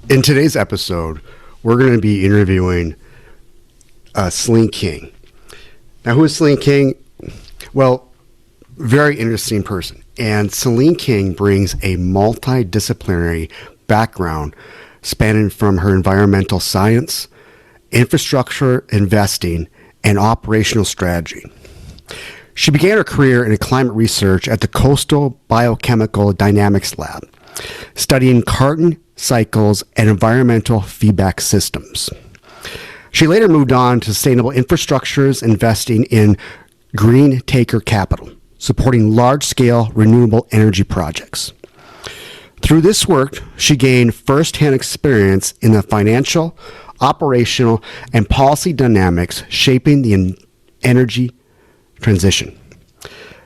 In today's episode, we're going to be interviewing Celine King. Now, who is Celine King? Well, very interesting person. And Celine King brings a multidisciplinary background spanning from her environmental science, infrastructure investing, and operational strategy. She began her career in climate research at the Coastal Biochemical Dynamics Lab, studying carbon cycles and environmental feedback systems. She later moved on to sustainable infrastructures, investing in GreenIRR capital, supporting large-scale renewable energy projects. Through this work, she gained first-hand experience in the financial, operational, and policy dynamics shaping the energy transition.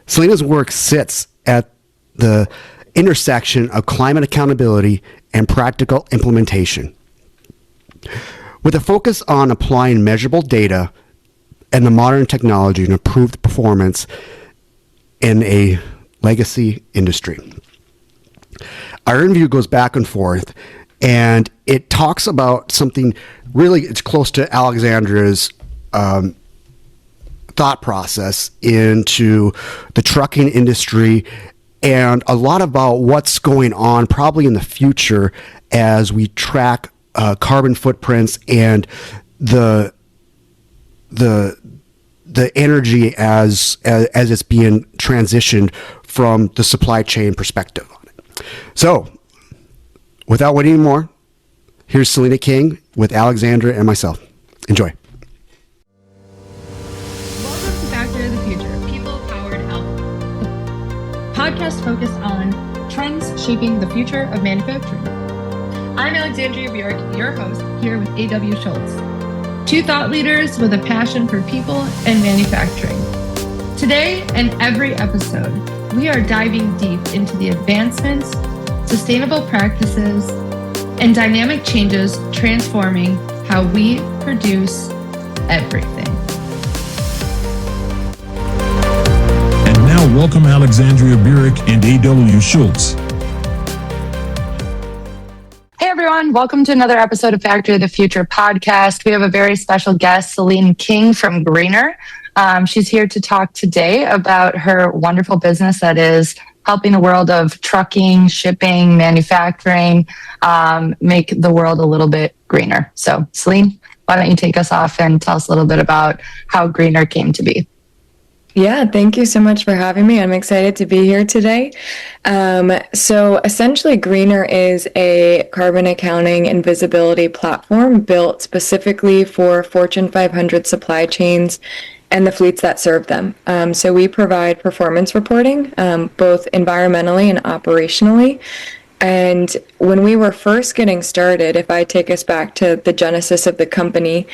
Celine's work sits at the intersection of climate accountability and practical implementation, with a focus on applying measurable data and the modern technology to improve the performance in a legacy industry. Our interview goes back and forth, and it talks about something really, it's close to Alexandria's thought process into the trucking industry, and a lot about what's going on probably in the future as we track carbon footprints and the energy as it's being transitioned from the supply chain perspective on it. So, without waiting anymore, here's Celine King with Alexandria and myself. Enjoy. Welcome to Factory of the Future, People-Powered Health, podcast focused on trends shaping the future of manufacturing. I'm Alexandria Burek, your host, here with A.W. Schultz, two thought leaders with a passion for people and manufacturing. Today and every episode, we are diving deep into the advancements, sustainable practices, and dynamic changes transforming how we produce everything. And now welcome Alexandria Burek and A.W. Schultz. Hey everyone, welcome to another episode of Factory of the Future podcast. We have a very special guest, Celine King from GreenIRR. She's here to talk today about her wonderful business that is helping the world of trucking, shipping, manufacturing, make the world a little bit greener. So Celine, why don't you take us off and tell us a little bit about how GreenIRR came to be? Yeah, thank you so much for having me. I'm excited to be here today. So essentially, GreenIRR is a carbon accounting and visibility platform built specifically for Fortune 500 supply chains and the fleets that serve them. So we provide performance reporting, both environmentally and operationally. And when we were first getting started, if I take us back to the genesis of the company,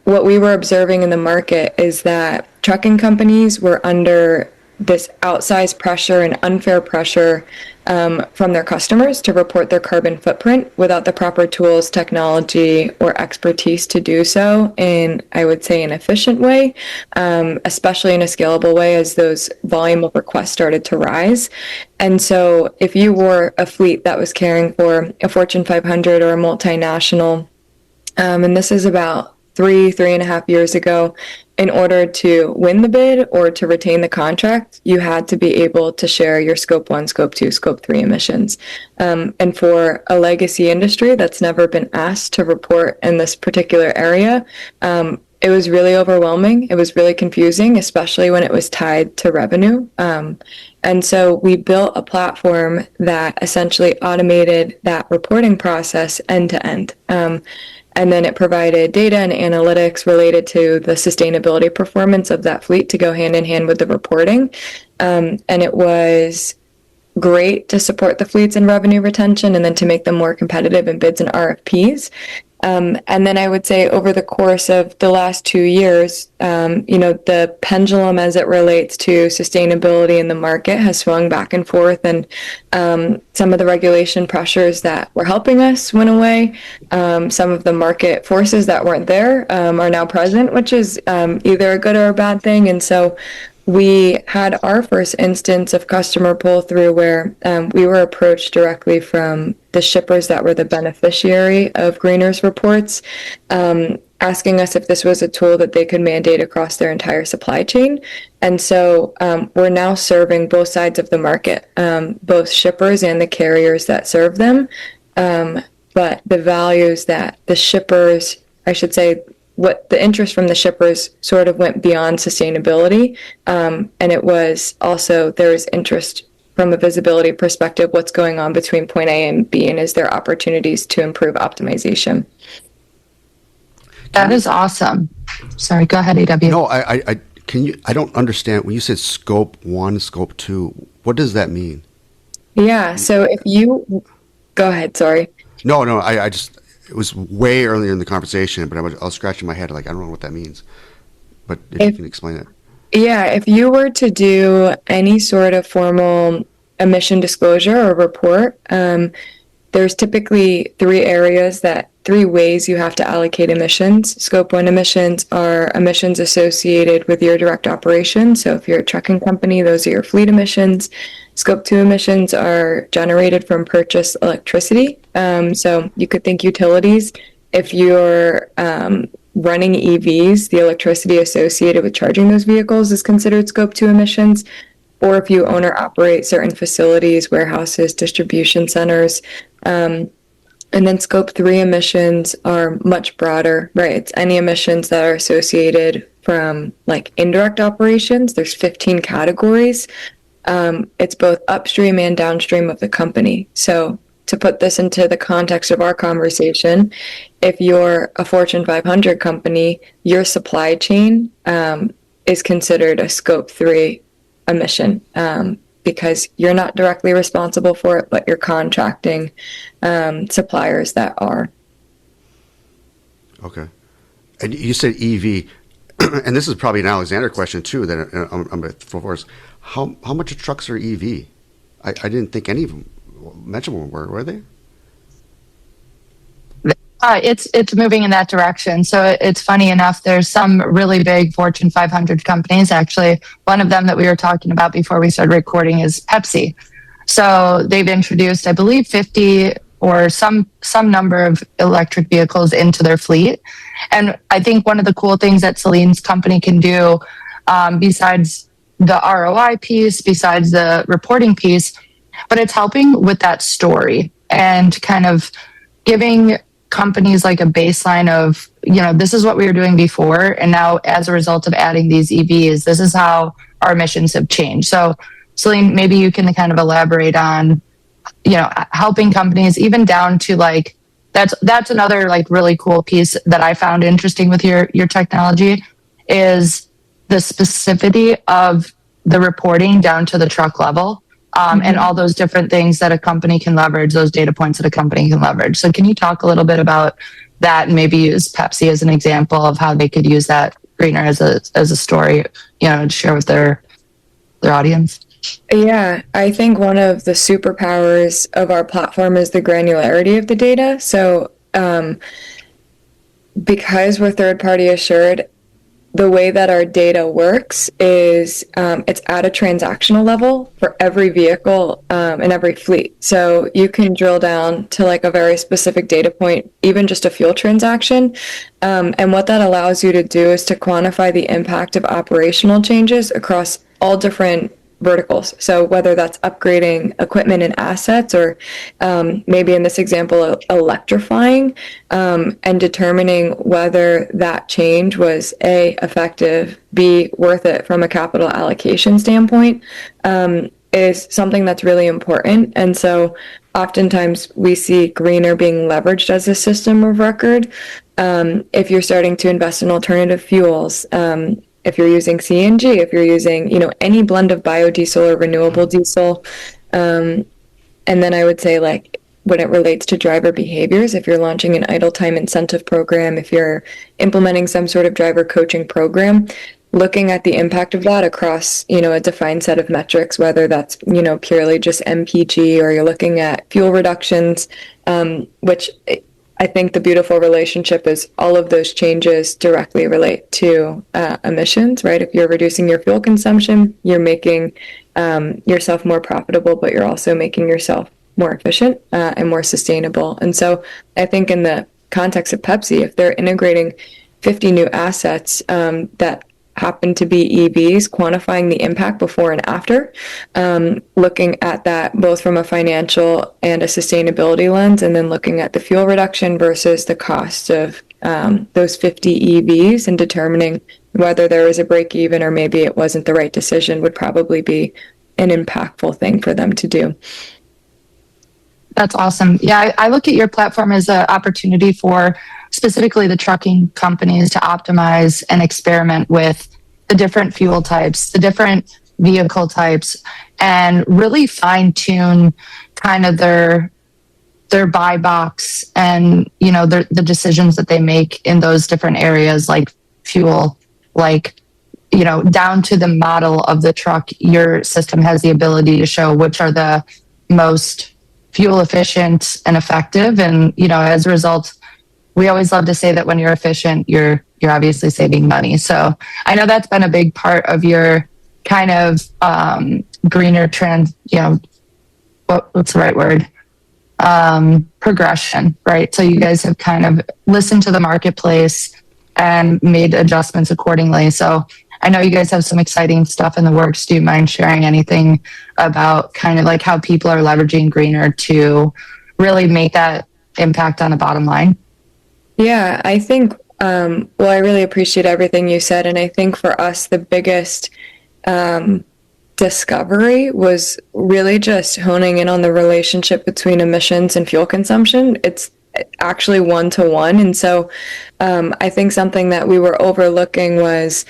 what we were observing in the market is that trucking companies were under this outsized pressure and unfair pressure from their customers to report their carbon footprint without the proper tools, technology, or expertise to do so in, I would say, an efficient way, especially in a scalable way as those volume of requests started to rise. And so if you were a fleet that was caring for a Fortune 500 or a multinational, and this is about 3.5 years ago, in order to win the bid or to retain the contract, you had to be able to share your scope 1, scope 2, scope 3 emissions. And for a legacy industry that's never been asked to report in this particular area, it was really overwhelming. It was really confusing, especially when it was tied to revenue. And so we built a platform that essentially automated that reporting process end to end. And then it provided data and analytics related to the sustainability performance of that fleet to go hand in hand with the reporting. And it was great to support the fleets in revenue retention and then to make them more competitive in bids and RFPs. And then I would say over the course of the last 2 years, the pendulum as it relates to sustainability in the market has swung back and forth, and some of the regulation pressures that were helping us went away. Some of the market forces that weren't there are now present, which is either a good or a bad thing. And so we had our first instance of customer pull through where we were approached directly from the shippers that were the beneficiary of GreenIRR's reports, asking us if this was a tool that they could mandate across their entire supply chain. And so we're now serving both sides of the market, both shippers and the carriers that serve them. But the values that the shippers, I should say, what the interest from the shippers sort of went beyond sustainability. And it was also, there's interest from a visibility perspective, what's going on between point A and B, and is there opportunities to improve optimization? That is awesome. Sorry, go ahead, AW. No, I don't understand. When you said scope 1, scope 2, what does that mean? Yeah, so if you, go ahead, sorry. No, I just, it was way earlier in the conversation, but I was scratching my head like, I don't know what that means. But if you can explain it. Yeah, if you were to do any sort of formal emission disclosure or report, there's typically three ways you have to allocate emissions. Scope 1 emissions are emissions associated with your direct operation. So if you're a trucking company, those are your fleet emissions. Scope 2 emissions are generated from purchased electricity. So you could think utilities. If you're running EVs, the electricity associated with charging those vehicles is considered Scope 2 emissions. Or if you own or operate certain facilities, warehouses, distribution centers. And then Scope 3 emissions are much broader, right? It's any emissions that are associated from like indirect operations. There's 15 categories. It's both upstream and downstream of the company. So to put this into the context of our conversation, if you're a Fortune 500 company, your supply chain is considered a Scope 3 emission because you're not directly responsible for it, but you're contracting suppliers that are. Okay. And you said EV, and this is probably an Alexander question too, that I'm going to throw for us. How much of trucks are EV? I didn't think any of them mentionable were they? It's moving in that direction. So it's funny enough, there's some really big Fortune 500 companies. Actually, one of them that we were talking about before we started recording is Pepsi. So they've introduced, I believe, 50 or some number of electric vehicles into their fleet. And I think one of the cool things that Celine's company can do, besides the ROI piece, besides the reporting piece, but it's helping with that story and kind of giving companies like a baseline of, this is what we were doing before. And now as a result of adding these EVs, this is how our emissions have changed. So Celine, maybe you can kind of elaborate on, helping companies even down to like, that's another like really cool piece that I found interesting with your technology is the specificity of the reporting down to the truck level. And all those different things that a company can leverage, those data points that a company can leverage. So can you talk a little bit about that and maybe use Pepsi as an example of how they could use that GreenIRR as a story, to share with their audience? Yeah, I think one of the superpowers of our platform is the granularity of the data. So because we're third-party assured, the way that our data works is it's at a transactional level for every vehicle and every fleet. So you can drill down to like a very specific data point, even just a fuel transaction. And what that allows you to do is to quantify the impact of operational changes across all different verticals. So whether that's upgrading equipment and assets, or maybe in this example, electrifying, and determining whether that change was A, effective, B, worth it from a capital allocation standpoint, is something that's really important. And so oftentimes we see GreenIRR being leveraged as a system of record. If you're starting to invest in alternative fuels, if you're using CNG, if you're using, any blend of biodiesel or renewable diesel. And then I would say, like, when it relates to driver behaviors, if you're launching an idle time incentive program, if you're implementing some sort of driver coaching program, looking at the impact of that across, a defined set of metrics, whether that's, purely just MPG, or you're looking at fuel reductions, which I think the beautiful relationship is all of those changes directly relate to emissions, right? If you're reducing your fuel consumption, you're making yourself more profitable, but you're also making yourself more efficient and more sustainable. And so I think in the context of Pepsi, if they're integrating 50 new assets that happen to be EVs, quantifying the impact before and after, looking at that both from a financial and a sustainability lens, and then looking at the fuel reduction versus the cost of those 50 EVs and determining whether there was a break even or maybe it wasn't the right decision would probably be an impactful thing for them to do. That's awesome. Yeah, I look at your platform as an opportunity for specifically the trucking companies to optimize and experiment with the different fuel types, the different vehicle types, and really fine tune kind of their buy box and, you know, the decisions that they make in those different areas like fuel, like, you know, down to the model of the truck. Your system has the ability to show which are the most fuel efficient and effective. And, you know, as a result, we always love to say that when you're efficient, you're obviously saving money. So I know that's been a big part of your kind of greener trend, you know, what's the right word? Progression, right? So you guys have kind of listened to the marketplace and made adjustments accordingly. So I know you guys have some exciting stuff in the works. Do you mind sharing anything about kind of like how people are leveraging greener to really make that impact on the bottom line? Yeah, I think, well, I really appreciate everything you said. And I think for us, the biggest discovery was really just honing in on the relationship between emissions and fuel consumption. It's actually 1-to-1. And so I think something that we were overlooking was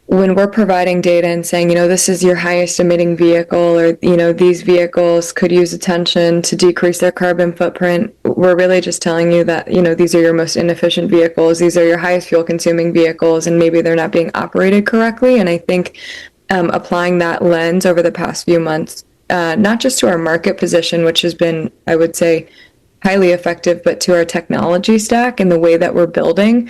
when we're providing data and saying, you know, this is your highest emitting vehicle, or, you know, these vehicles could use attention to decrease their carbon footprint, we're really just telling you that, you know, these are your most inefficient vehicles, these are your highest fuel consuming vehicles, and maybe they're not being operated correctly. And I think applying that lens over the past few months, not just to our market position, which has been, I would say, highly effective, but to our technology stack and the way that we're building,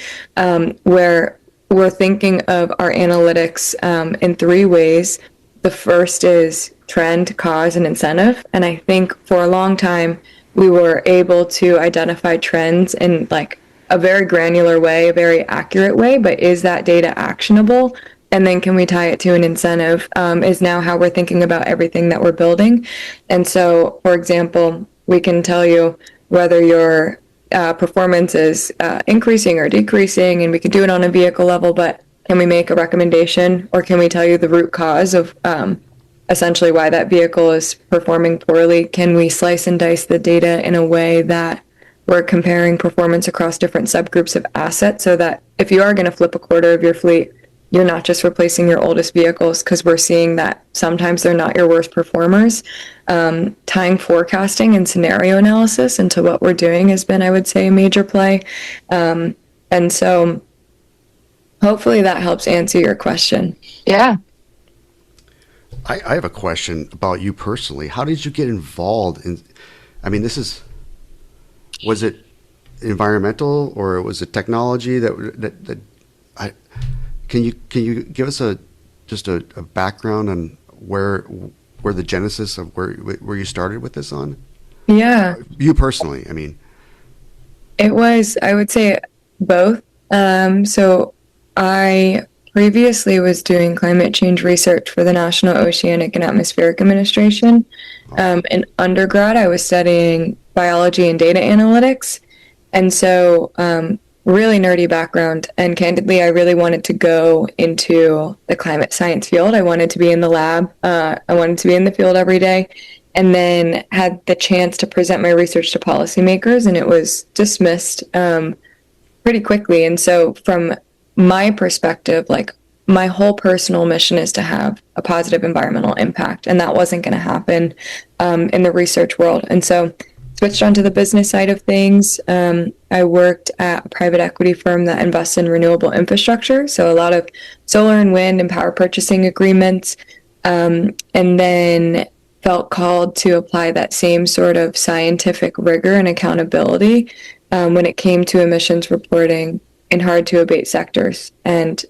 where we're thinking of our analytics in 3 ways. The first is trend, cause, and incentive. And I think for a long time, we were able to identify trends in like a very granular way, a very accurate way, but is that data actionable? And then can we tie it to an incentive is now how we're thinking about everything that we're building. And so, for example, we can tell you whether your performance is increasing or decreasing, and we could do it on a vehicle level, but can we make a recommendation, or can we tell you the root cause of essentially why that vehicle is performing poorly? Can we slice and dice the data in a way that we're comparing performance across different subgroups of assets, so that if you are going to flip a quarter of your fleet, you're not just replacing your oldest vehicles, because we're seeing that sometimes they're not your worst performers. Tying forecasting and scenario analysis into what we're doing has been, I would say, a major play. And so hopefully that helps answer your question. Yeah. I have a question about you personally. How did you get involved in, I mean, was it environmental, or was it technology can you give us just a background on where the genesis of where you started with this on? Yeah. You personally, I mean. It was, I would say, both. So I previously was doing climate change research for the National Oceanic and Atmospheric Administration. In undergrad, I was studying biology and data analytics. And so really nerdy background, and candidly, I really wanted to go into the climate science field. I wanted to be in the lab. I wanted to be in the field every day, and then had the chance to present my research to policymakers, and it was dismissed pretty quickly. And so from my perspective, like, my whole personal mission is to have a positive environmental impact, and that wasn't going to happen in the research world. And so switched onto the business side of things. I worked at a private equity firm that invests in renewable infrastructure, so a lot of solar and wind and power purchasing agreements. And then felt called to apply that same sort of scientific rigor and accountability when it came to emissions reporting in hard to abate sectors. And,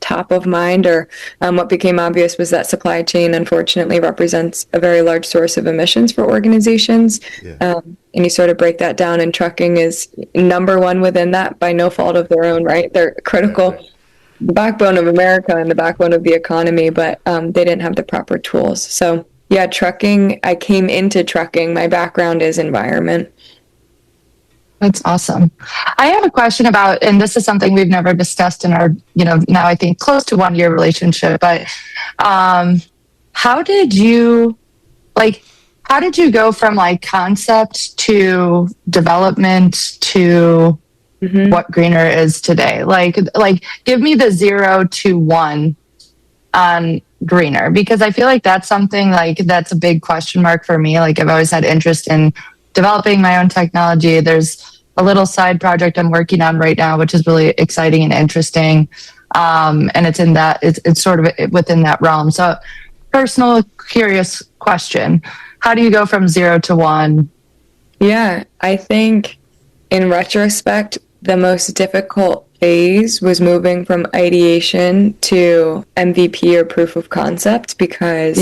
top of mind, or what became obvious, was that supply chain unfortunately represents a very large source of emissions for organizations. And you sort of break that down, and trucking is number one within that by no fault of their own, right? They're critical, the backbone of America and the backbone of the economy, but they didn't have the proper tools. So yeah, trucking, I came into trucking, my background is environment. That's awesome. I have a question about, and this is something we've never discussed in our, now I think close to 1 year relationship, but how did you go from like concept to development to what GreenIRR is today? Like give me the 0 to 1 on GreenIRR, because I feel like that's something that's a big question mark for me. Like I've always had interest in developing my own technology. There's a little side project I'm working on right now, which is really exciting and interesting. And it's sort of within that realm. So personal, curious question. How do you go from 0 to 1? Yeah, I think in retrospect, the most difficult phase was moving from ideation to MVP or proof of concept, because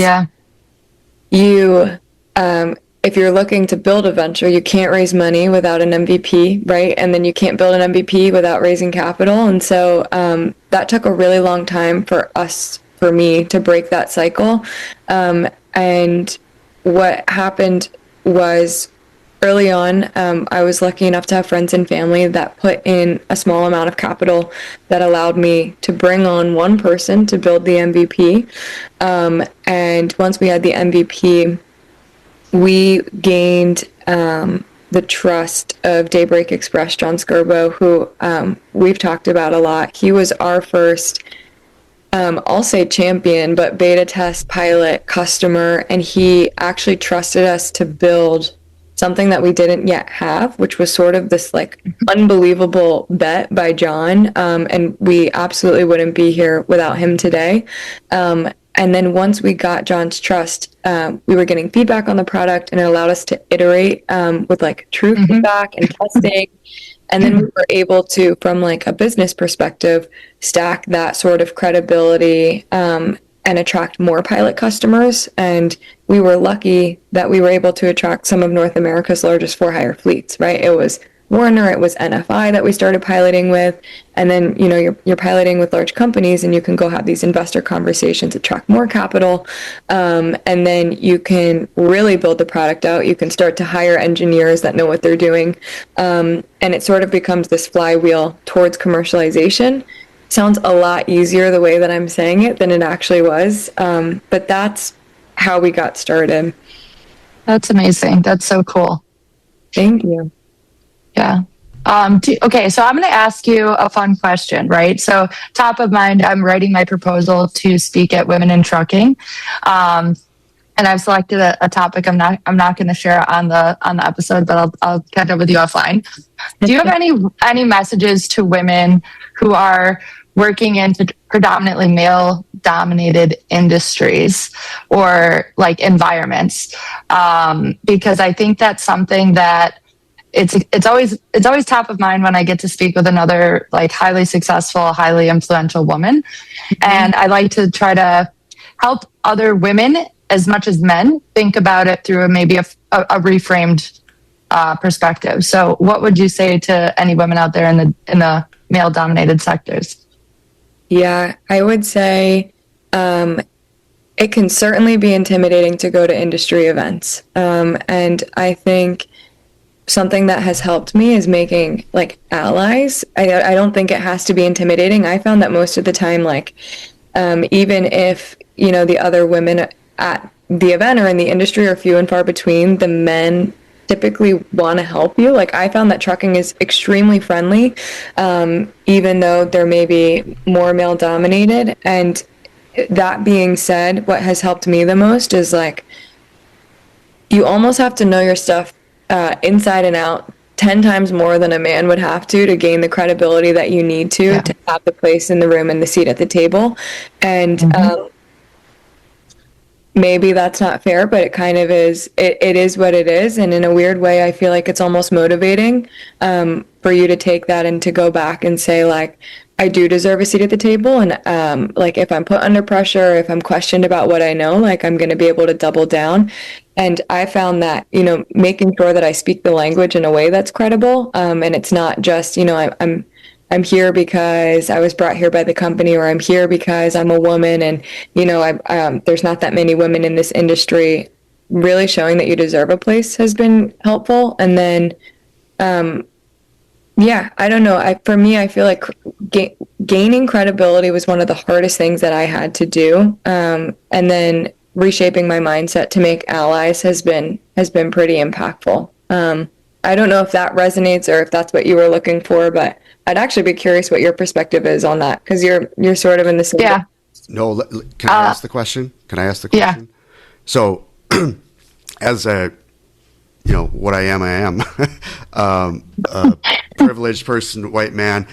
if you're looking to build a venture, you can't raise money without an MVP, right? And then you can't build an MVP without raising capital. And so that took a really long time for me to break that cycle. And what happened was, early on, I was lucky enough to have friends and family that put in a small amount of capital that allowed me to bring on one person to build the MVP. And once we had the MVP, we gained the trust of Daybreak Express, John Skirbo, who we've talked about a lot. He was our first, I'll say champion, but beta test pilot customer, and he actually trusted us to build something that we didn't yet have, which was sort of this like unbelievable bet by John. And we absolutely wouldn't be here without him today. And then once we got John's trust, we were getting feedback on the product, and it allowed us to iterate with like true feedback and testing. And then we were able to, from like a business perspective, stack that sort of credibility and attract more pilot customers. And we were lucky that we were able to attract some of North America's largest for-hire fleets, right? It was Warner, it was NFI that we started piloting with. And then, you're piloting with large companies, and you can go have these investor conversations, attract more capital. And then you can really build the product out. You can start to hire engineers that know what they're doing. And it sort of becomes this flywheel towards commercialization. Sounds a lot easier the way that I'm saying it than it actually was. But that's how we got started. That's amazing. That's so cool. Thank you. Yeah. Okay, so I'm going to ask you a fun question, right? So top of mind, I'm writing my proposal to speak at Women in Trucking. And I've selected a topic I'm not going to share on the episode, but I'll catch up with you offline. Do you have any messages to women who are working in predominantly male dominated industries or like environments? Because I think that's something that it's always top of mind when I get to speak with another like highly successful, highly influential woman. And I like to try to help other women as much as men think about it through maybe a reframed perspective. So what would you say to any women out there in the male dominated sectors? Yeah, I would say it can certainly be intimidating to go to industry events. And I think something that has helped me is making like allies. I don't think it has to be intimidating. I found that most of the time, like even if, the other women at the event or in the industry are few and far between, the men typically want to help you. Like I found that trucking is extremely friendly, even though there may be more male dominated. And that being said, what has helped me the most is like, you almost have to know your stuff inside and out 10 times more than a man would have to gain the credibility that you need to have the place in the room and the seat at the table. And maybe that's not fair, but it kind of is. It is what it is. And in a weird way, I feel like it's almost motivating for you to take that and to go back and say, like, I do deserve a seat at the table. And like, if I'm put under pressure, if I'm questioned about what I know, like, I'm going to be able to double down. And I found that, making sure that I speak the language in a way that's credible. And it's not just, I'm here because I was brought here by the company, or I'm here because I'm a woman, and there's not that many women in this industry. Really showing that you deserve a place has been helpful. And then, I don't know. For me, I feel like gaining credibility was one of the hardest things that I had to do. And then reshaping my mindset to make allies has been pretty impactful. I don't know if that resonates or if that's what you were looking for, but I'd actually be curious what your perspective is on that, because you're sort of in the same. Yeah. No, can I ask the question? Yeah. So, as a, what I am, a privileged person, white man.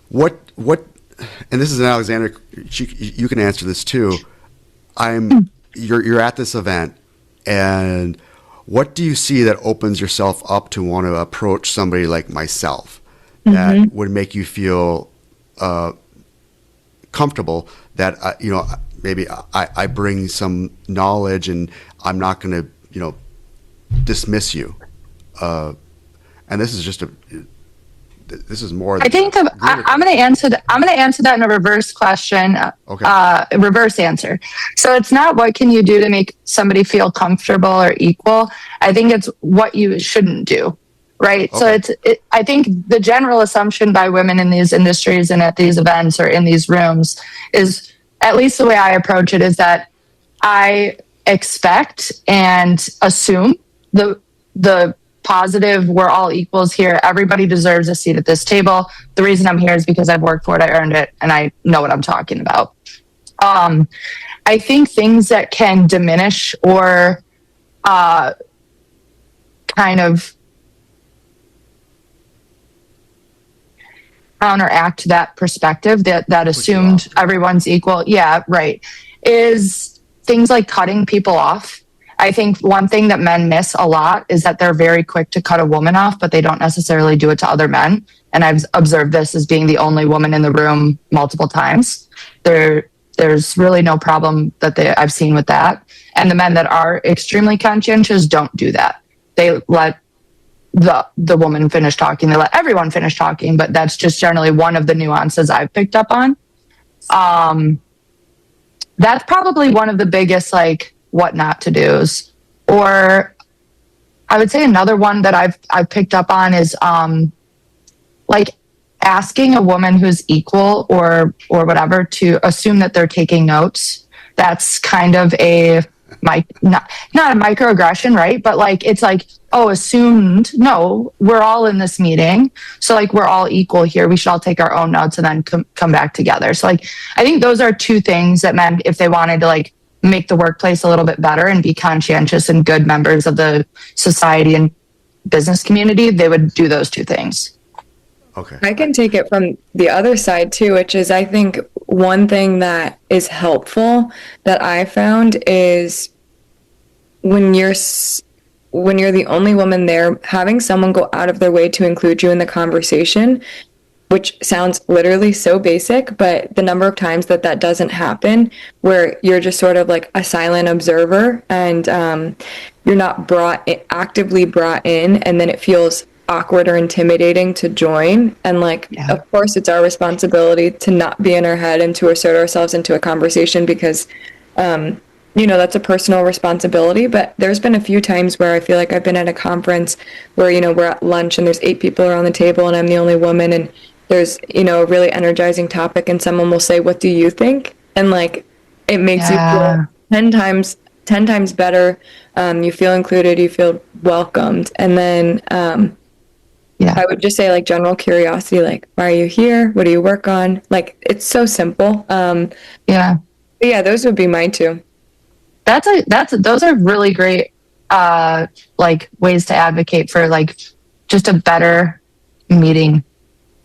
What, and this is an Alexandria, you can answer this too. You're at this event, and what do you see that opens yourself up to want to approach somebody like myself that would make you feel comfortable that maybe I bring some knowledge and I'm not going to dismiss you, and this is just this is more. I think I'm going to answer that. I'm going to answer that in a reverse question. Okay. Reverse answer. So it's not what can you do to make somebody feel comfortable or equal. I think it's what you shouldn't do. Right. Okay. So I think the general assumption by women in these industries and at these events or in these rooms is, at least the way I approach it, is that I expect and assume the positive, we're all equals here. Everybody deserves a seat at this table. The reason I'm here is because I've worked for it, I earned it, and I know what I'm talking about. I think things that can diminish or kind of counteract that perspective that assumed everyone's equal. Yeah, right. Is things like cutting people off. I think one thing that men miss a lot is that they're very quick to cut a woman off, but they don't necessarily do it to other men. And I've observed this as being the only woman in the room multiple times. There's really no problem that I've seen with that. And the men that are extremely conscientious don't do that. They let the woman finish talking. They let everyone finish talking, but that's just generally one of the nuances I've picked up on. That's probably one of the biggest, like, what not to do's. Or I would say another one that I've picked up on is like asking a woman who's equal or whatever to assume that they're taking notes. That's kind of not a microaggression, right? But like, it's like, oh, assumed, no, we're all in this meeting. So like, we're all equal here. We should all take our own notes and then come back together. So like, I think those are two things that men, if they wanted to like make the workplace a little bit better and be conscientious and good members of the society and business community, they would do those two things. Okay. I can take it from the other side too, which is, I think one thing that is helpful that I found is when you're the only woman there, having someone go out of their way to include you in the conversation, which sounds literally so basic, but the number of times that doesn't happen, where you're just sort of like a silent observer and you're not actively brought in, and then it feels awkward or intimidating to join. And like, Of course, it's our responsibility to not be in our head and to assert ourselves into a conversation because, that's a personal responsibility. But there's been a few times where I feel like I've been at a conference where, we're at lunch and there's 8 people around the table and I'm the only woman, and there's, a really energizing topic and someone will say, "What do you think?" And like, it makes you feel 10 times better. You feel included, you feel welcomed. And then, I would just say like general curiosity, like, why are you here? What do you work on? Like, it's so simple. Those would be mine too. Those are really great, like ways to advocate for like just a better meeting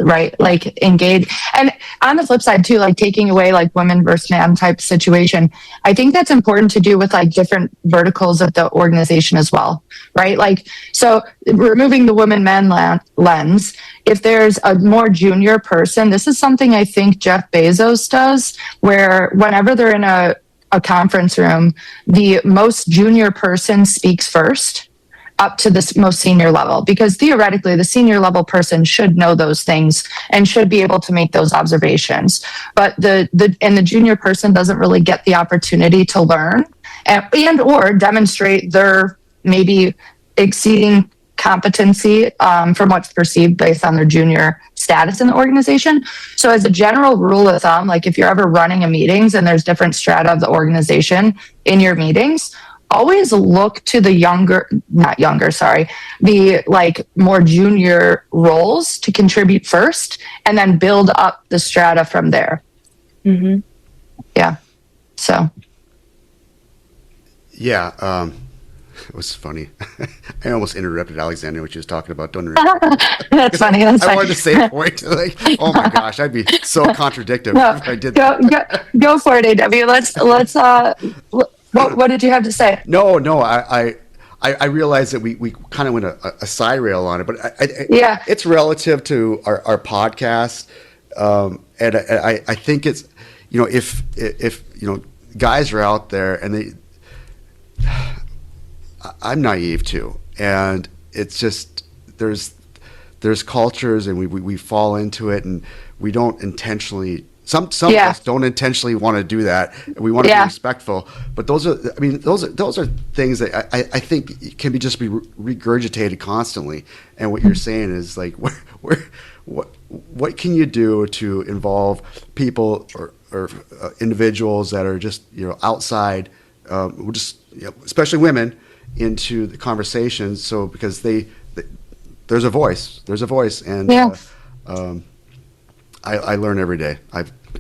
right? Like engage. And on the flip side too, like taking away like women versus man type situation, I think that's important to do with like different verticals of the organization as well, right? Like, so removing the women men lens, if there's a more junior person, this is something I think Jeff Bezos does, where whenever they're in a conference room, the most junior person speaks first up to the most senior level, because theoretically the senior level person should know those things and should be able to make those observations. But the junior person doesn't really get the opportunity to learn and or demonstrate their maybe exceeding competency from what's perceived based on their junior status in the organization. So as a general rule of thumb, like if you're ever running a meetings and there's different strata of the organization in your meetings, always look to the the like more junior roles to contribute first, and then build up the strata from there. Mm-hmm. Yeah. So. Yeah. It was funny. I almost interrupted Alexandria when she was talking about donor. That's funny. That's I wanted to say a point. Like, oh my gosh, I'd be so contradictory if I did that. Go for it, AW. Let's. What did you have to say? No. I realized that we kind of went a side rail on it, but Yeah. it's relative to our podcast, and I think it's, if guys are out there and I'm naive too, and it's just there's cultures and we fall into it, and we don't intentionally. Some of us don't intentionally want to do that. We want to be respectful, but those are things that I think can be regurgitated constantly. And what you're saying is like, what can you do to involve people or individuals that are just outside, especially women, into the conversation? So because there's a voice, and I learn every day.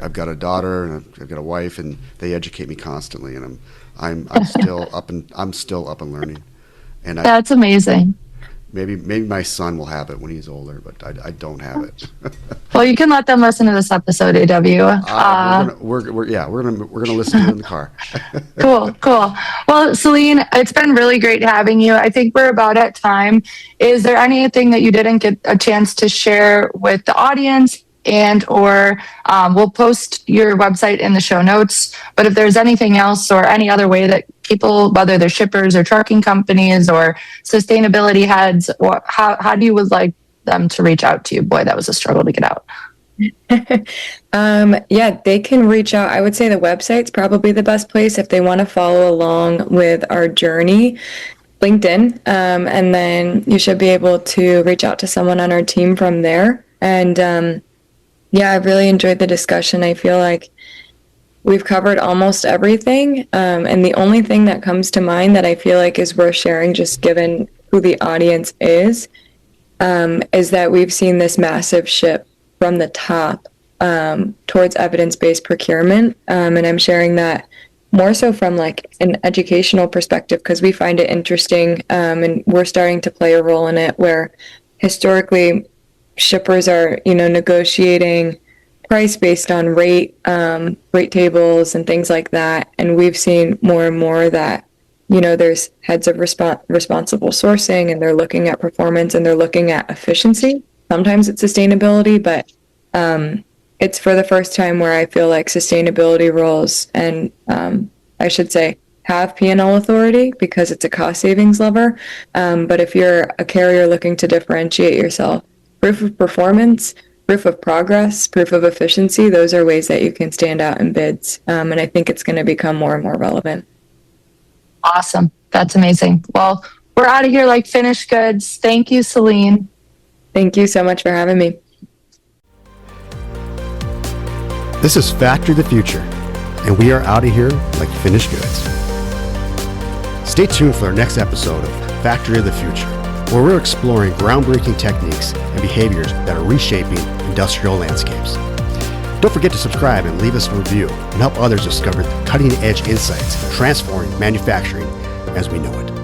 I've got a daughter and I've got a wife, and they educate me constantly, and I'm still up and learning. And that's amazing. Maybe my son will have it when he's older, but I don't have it. Well, you can let them listen to this episode, AW. We're gonna listen to it in the car. Cool. Well, Celine, it's been really great having you. I think we're about at time. Is there anything that you didn't get a chance to share with the audience? And or we'll post your website in the show notes. But if there's anything else or any other way that people, whether they're shippers or trucking companies or sustainability heads, or how do you would like them to reach out to you? Boy, that was a struggle to get out. They can reach out. I would say the website's probably the best place if they want to follow along with our journey. LinkedIn, and then you should be able to reach out to someone on our team from there. And I've really enjoyed the discussion. I feel like we've covered almost everything. And the only thing that comes to mind that I feel like is worth sharing, just given who the audience is that we've seen this massive shift from the top towards evidence-based procurement. And I'm sharing that more so from like an educational perspective, because we find it interesting, and we're starting to play a role in it, where historically shippers are, negotiating price based on rate tables and things like that. And we've seen more and more that, there's heads of responsible sourcing, and they're looking at performance and they're looking at efficiency. Sometimes it's sustainability, but it's for the first time where I feel like sustainability roles and I should say have P&L authority, because it's a cost savings lever. But if you're a carrier looking to differentiate yourself, proof of performance, proof of progress, proof of efficiency, those are ways that you can stand out in bids. And I think it's going to become more and more relevant. Awesome. That's amazing. Well, we're out of here like finished goods. Thank you, Celine. Thank you so much for having me. This is Factory of the Future, and we are out of here like finished goods. Stay tuned for our next episode of Factory of the Future, where we're exploring groundbreaking techniques and behaviors that are reshaping industrial landscapes. Don't forget to subscribe and leave us a review, and help others discover the cutting-edge insights transforming manufacturing as we know it.